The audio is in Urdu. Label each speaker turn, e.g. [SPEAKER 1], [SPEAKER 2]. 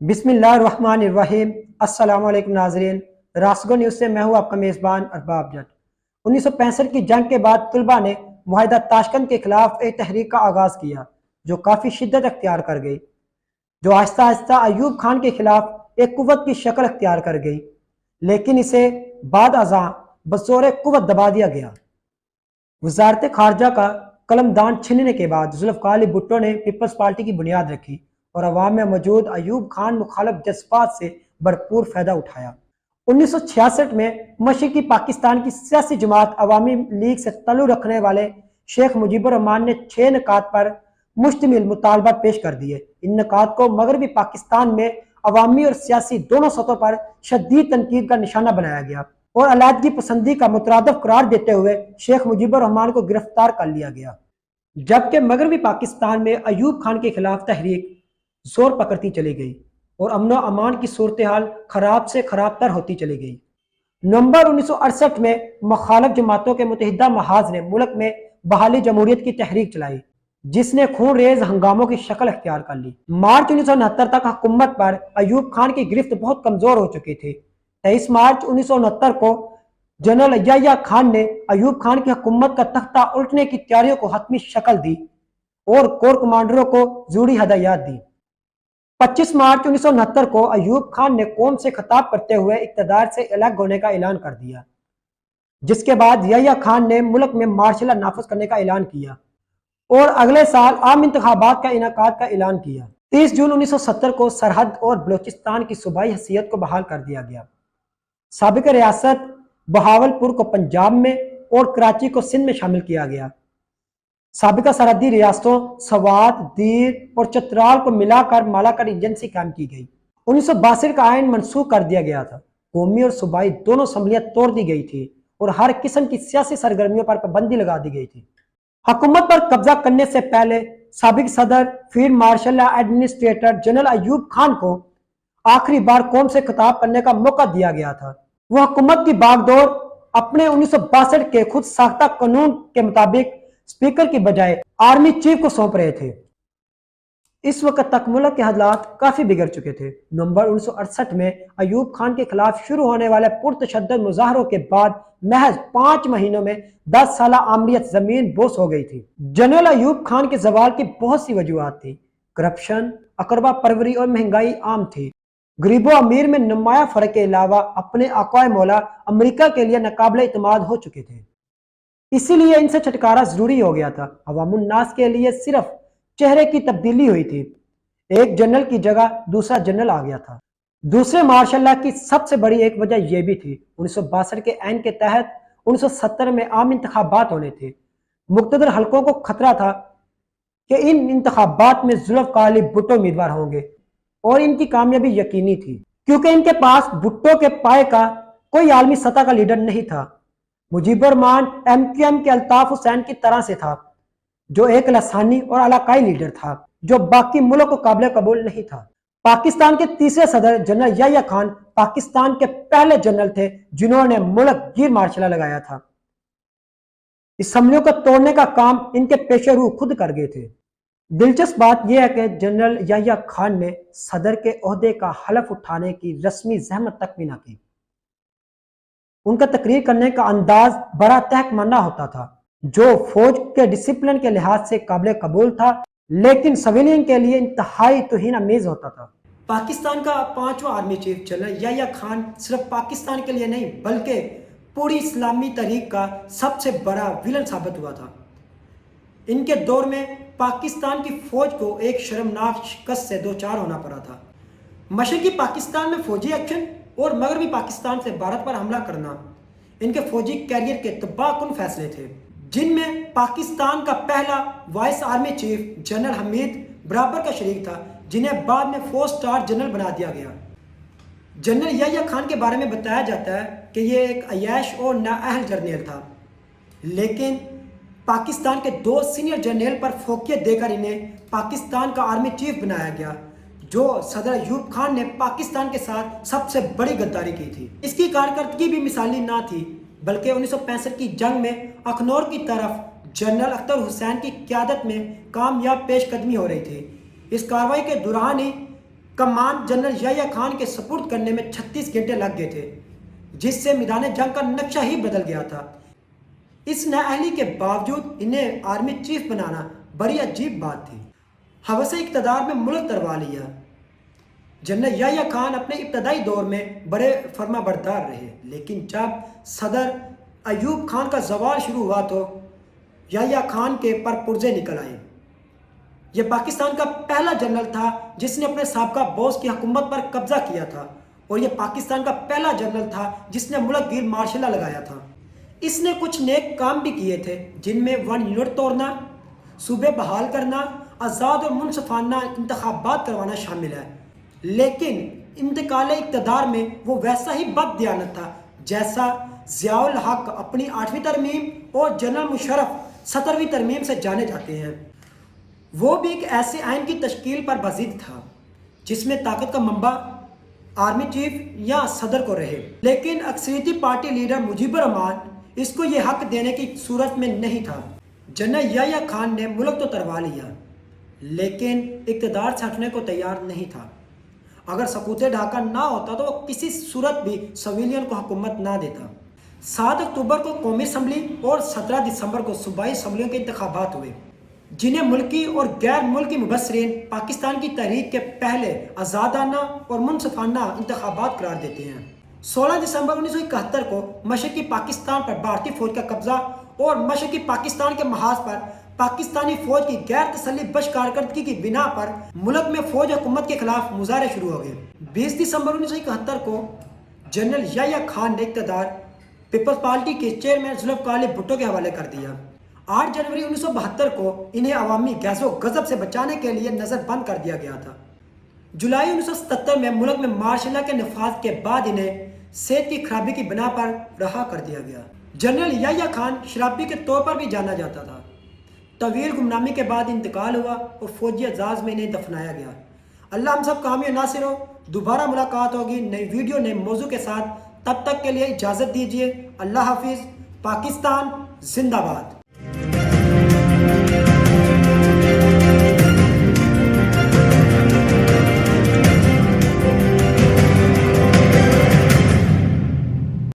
[SPEAKER 1] بسم اللہ الرحمن الرحیم۔ السلام علیکم ناظرین، راسگو نیوز سے میں ہوں آپ کا میزبان ارباب جٹ۔ 1965 کی جنگ کے بعد طلبہ نے معاہدہ تاشکند کے خلاف ایک تحریک کا آغاز کیا جو کافی شدت اختیار کر گئی، جو آہستہ آہستہ ایوب خان کے خلاف ایک قوت کی شکل اختیار کر گئی، لیکن اسے بعد ازاں بزور قوت دبا دیا گیا۔ وزارت خارجہ کا قلم دان چھننے کے بعد ذوالفقار علی بھٹو نے پیپلز پارٹی کی بنیاد رکھی اور عوام میں موجود ایوب خان مخالف جذبات سے بھرپور فائدہ اٹھایا۔ 1966 میں مشرقی پاکستان کی سیاسی جماعت عوامی لیگ سے تعلق رکھنے والے شیخ مجیب الرحمان نے 6 نکات پر مشتمل مطالبات پیش کر دیے۔ ان نکات کو مغربی پاکستان میں عوامی اور سیاسی دونوں سطحوں پر شدید تنقید کا نشانہ بنایا گیا اور علیحدگی پسندی کا مترادف قرار دیتے ہوئے شیخ مجیب الرحمان کو گرفتار کر لیا گیا، جبکہ مغربی پاکستان میں ایوب خان کے خلاف تحریک زور پکڑتی چلی گئی اور امن و امان کی صورتحال خراب سے خراب تر ہوتی چلی گئی۔ نومبر 1968 میں مخالف جماعتوں کے متحدہ محاذ نے ملک میں بحالی جمہوریت کی تحریک چلائی، جس نے خون ریز ہنگاموں کی شکل اختیار کر لی۔ مارچ 1969 تک حکومت پر ایوب خان کی گرفت بہت کمزور ہو چکی تھی۔ 23 مارچ 1969 کو جنرل یحییٰ خان نے ایوب خان کی حکومت کا تختہ الٹنے کی تیاریوں کو حتمی شکل دی اور کور کمانڈروں کو ضروری ہدایات دی۔ 25 مارچ 1969 کو ایوب خان نے قوم سے خطاب کرتے ہوئے اقتدار سے الگ ہونے کا اعلان کر دیا، جس کے بعد یحییٰ خان نے ملک میں مارشل لا نافذ کرنے کا اعلان کیا اور اگلے سال عام انتخابات کا انعقاد کا اعلان کیا۔ 30 جون 1970 کو سرحد اور بلوچستان کی صوبائی حیثیت کو بحال کر دیا گیا۔ سابق ریاست بہاولپور کو پنجاب میں اور کراچی کو سندھ میں شامل کیا گیا۔ سابقہ سرحدی ریاستوں سوات، دیر اور چترال کو ملا کر مالاکر ایجنسی قائم کی گئی۔ 1962 کا آئین منسوخ کر دیا گیا تھا۔ قومی اور صوبائی دونوں اسمبلیاں توڑ دی گئی تھی اور ہر قسم کی سیاسی سرگرمیوں پر پابندی لگا دی گئی تھی۔ حکومت پر قبضہ کرنے سے پہلے سابق صدر field marshal administrator general Ayub Khan کو آخری بار قوم سے خطاب کرنے کا موقع دیا گیا تھا۔ وہ حکومت کی باغ ڈور اپنے 1962 کے خود ساختہ قانون کے مطابق اسپیکر کی بجائے آرمی چیف کو سونپ رہے تھے۔ اس وقت تک ملک کے حالات کافی بگڑ چکے تھے۔ نومبر 1968 میں ایوب خان کے خلاف شروع ہونے والے پرتشدد مظاہروں کے بعد محض 5 مہینوں میں 10 سالہ آمریت زمین بوس ہو گئی تھی۔ جنرل ایوب خان کے زوال کی بہت سی وجوہات تھیں۔ کرپشن، اقربا پروری اور مہنگائی عام تھی۔ غریب و امیر میں نمایاں فرق کے علاوہ اپنے آقائے مولا امریکہ کے لیے ناقابل اعتماد ہو چکے تھے، اسی لیے ان سے چھٹکارا ضروری ہو گیا تھا۔ عوام الناس کے لیے صرف چہرے کی تبدیلی ہوئی تھی، ایک جنرل کی جگہ دوسرا جنرل آ گیا تھا۔ دوسرے مارشل لا کی سب سے بڑی ایک وجہ یہ بھی تھی 1962 کے عین کے تحت 1970 میں عام انتخابات ہونے تھے۔ مقتدر حلقوں کو خطرہ تھا کہ ان انتخابات میں ذوالفقار علی بھٹو امیدوار ہوں گے اور ان کی کامیابی یقینی تھی، کیونکہ ان کے پاس بھٹو کے پائے کا کوئی عالمی سطح کا لیڈر نہیں تھا۔ مجیب الرحمان ایم کیو ایم کے الطاف حسین کی طرح سے تھا، جو ایک لسانی اور علاقائی لیڈر تھا جو باقی ملک کو قابل قبول نہیں تھا۔ پاکستان کے تیسرے صدر جنرل یحییٰ خان پاکستان کے پہلے جنرل تھے جنہوں نے ملک گیر مارشل لگایا تھا۔ اسمبلیوں کو توڑنے کا کام ان کے پیش رو خود کر گئے تھے۔ دلچسپ بات یہ ہے کہ جنرل یحییٰ خان نے صدر کے عہدے کا حلف اٹھانے کی رسمی زحمت تک بھی نہ کی۔ ان کا تقریر کرنے کا انداز بڑا تحقیرانہ ہوتا تھا، جو فوج کے ڈسپلن کے لحاظ سے قابل قبول تھا لیکن سویلین کے لیے انتہائی توہین آمیز ہوتا تھا۔ پاکستان کا 5واں army chief general Yahya Khan صرف پاکستان کے لیے نہیں بلکہ پوری اسلامی تحریک کا سب سے بڑا ویلن ثابت ہوا تھا۔ ان کے دور میں پاکستان کی فوج کو ایک شرمناک شکست سے دوچار ہونا پڑا تھا۔ مشرقی پاکستان میں فوجی ایکشن اور مغربی پاکستان سے بھارت پر حملہ کرنا ان کے فوجی کیریئر کے تباہ کن فیصلے تھے، جن میں پاکستان کا پہلا وائس آرمی چیف جنرل حمید برابر کا شریک تھا، جنہیں بعد میں 4 اسٹار جنرل بنا دیا گیا۔ جنرل یحییٰ خان کے بارے میں بتایا جاتا ہے کہ یہ ایک عیاش اور نااہل جرنیل تھا، لیکن پاکستان کے 2 سینئر جرنیل پر فوقیت دے کر انہیں پاکستان کا آرمی چیف بنایا گیا، جو صدر ایوب خان نے پاکستان کے ساتھ سب سے بڑی غداری کی تھی۔ اس کی کارکردگی بھی مثالی نہ تھی، بلکہ 1965 کی جنگ میں اخنور کی طرف جنرل اختر حسین کی قیادت میں کامیاب پیش قدمی ہو رہی تھی۔ اس کارروائی کے دوران ہی کمان جنرل یحییٰ خان کے سپرد کرنے میں 36 گھنٹے لگ گئے تھے، جس سے میدان جنگ کا نقشہ ہی بدل گیا تھا۔ اس نااہلی کے باوجود انہیں آرمی چیف بنانا بڑی عجیب بات تھی۔ ہوس اقتدار میں ملک تروا لیا۔ جنرل یحییٰ خان اپنے ابتدائی دور میں بڑے فرما بردار رہے، لیکن جب صدر ایوب خان کا زوال شروع ہوا تو یحییٰ خان کے پر پرزے نکل آئے۔ یہ پاکستان کا پہلا جنرل تھا جس نے اپنے سابقہ باس کی حکومت پر قبضہ کیا تھا، اور یہ پاکستان کا پہلا جنرل تھا جس نے ملک گیر مارشل لا لگایا تھا۔ اس نے کچھ نیک کام بھی کیے تھے، جن میں 1 یونٹ توڑنا، صوبے بحال کرنا، آزاد اور منصفانہ انتخابات کروانا شامل ہے، لیکن انتقال اقتدار میں وہ ویسا ہی بد دیانت تھا جیسا ضیاء الحق اپنی 8ویں ترمیم اور جنرل مشرف 17ویں ترمیم سے جانے جاتے ہیں۔ وہ بھی ایک ایسے آئین کی تشکیل پر بضد تھا جس میں طاقت کا منبع آرمی چیف یا صدر کو رہے، لیکن اکثریتی پارٹی لیڈر مجیب الرحمان اس کو یہ حق دینے کی صورت میں نہیں تھا۔ جنرل یحییٰ خان نے ملک تو تروا لیا، لیکن اقتدار سے ہٹنے کو تیار نہیں تھا۔ اگر سقوط ڈھاکہ نہ ہوتا تو وہ کسی صورت بھی سویلین کو حکومت نہ دیتا۔ 7 اکتوبر کو قومی اسمبلی اور 17 دسمبر کو صوبائی اسمبلیوں کے انتخابات ہوئے، جنہیں ملکی اور غیر ملکی مبصرین پاکستان کی تحریک کے پہلے آزادانہ اور منصفانہ انتخابات قرار دیتے ہیں۔ 16 دسمبر 1971 کو مشرقی پاکستان پر بھارتی فوج کا قبضہ اور مشرقی پاکستان کے محاذ پر پاکستانی فوج کی غیر تسلی بخش کارکردگی کی بنا پر ملک میں فوج حکومت کے خلاف مظاہرے شروع ہو گئے۔ 20 دسمبر 1971 کو جنرل یحییٰ خان نے اقتدار پیپلز پارٹی کے چیئرمین ذوالفقار علی بھٹو کے حوالے کر دیا۔ 8 جنوری 1972 کو انہیں عوامی غیظ و غضب سے بچانے کے لیے نظر بند کر دیا گیا تھا۔ جولائی 1977 میں ملک میں مارشل لا کے نفاذ کے بعد انہیں صحت کی خرابی کی بنا پر رہا کر دیا گیا۔ جنرل یحییٰ خان شرابی کے طور پر بھی جانا جاتا تھا۔ طویل گمنامی کے بعد انتقال ہوا اور فوجی اعزاز میں انہیں دفنایا گیا۔ اللہ ہم سب کامیاب ناصر ہو۔ دوبارہ ملاقات ہوگی نئی ویڈیو نئے موضوع کے ساتھ، تب تک کے لیے اجازت دیجیے۔ اللہ حافظ۔ پاکستان زندہ باد۔